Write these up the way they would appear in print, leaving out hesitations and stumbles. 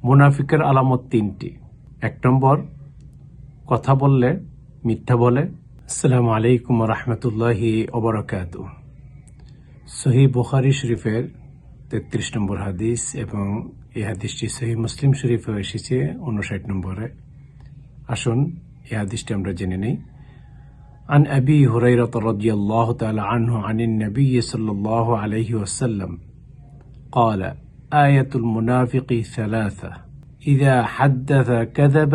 মুনাফিকের আলামত তিনটি। 1 নম্বর, কথা বললে মিথ্যা বলে। আসসালামু আলাইকুম ওয়া রাহমাতুল্লাহি ওয়া বারাকাতুহু। সহিহ বুখারী শরীফের 33 নম্বর হাদিস এবং এই হাদিসটি সহিহ মুসলিম শরীফে এসেছে 59 নম্বরে। আসুন এই হাদিসটি আমরা জেনে নেই। عن أبي هريرة رضي الله تعالى عنه عن النبي صلى الله عليه وسلم قال: آية المنافق 3: إذا حدث كذب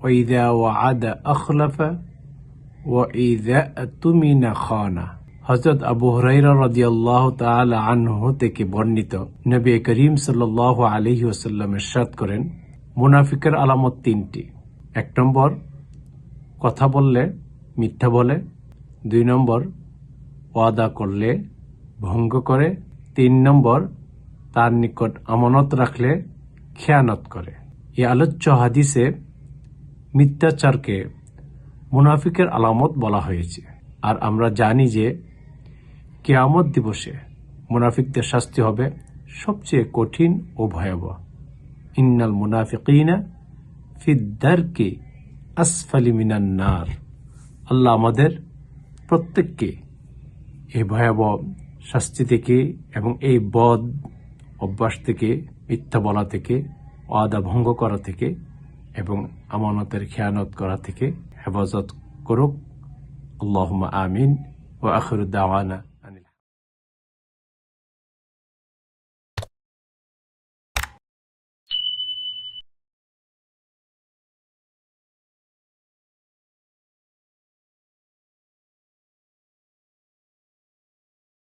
وإذا وعد أخلف وإذا اؤتمن خان। হযরত আবু হুরায়রা রাদিয়াল্লাহু তাআলা আনহু থেকে বর্ণিত, নবী করিম সাল্লাল্লাহু আলাইহি ওয়াসাল্লাম ইরশাদ করেন, মুনাফিকের আলামত তিনটি। 1 নম্বর, কথা বললে মিথ্যা বলে। 2 নম্বর, ওয়াদা করলে ভঙ্গ করে। 3 নম্বর, তার নিকট আমানত রাখলে খেয়ানত করে। এই আলোচ্য হাদিসে মিথ্যাচারকে মুনাফিকের আলামত বলা হয়েছে। আর আমরা জানি যে কিয়ামত দিবসে মুনাফিকদের শাস্তি হবে সবচেয়ে কঠিন ও ভয়াবহ। ইন্নাল মুনাফিকিনা ফিদ দারকি আসফালি মিনান নার। আল্লাহ আমাদের প্রত্যেককে এই ভয়াবহ শাস্তি থেকে এবং এই বদ অভ্যাস থেকে, মিথ্যা বলা থেকে, ওয়াদা ভঙ্গ করা থেকে এবং আমানতের খেয়ানত করা থেকে হেফাজত করুক। আল্লাহুম্মা আমিন। ওয়া আখিরু দাওয়ানা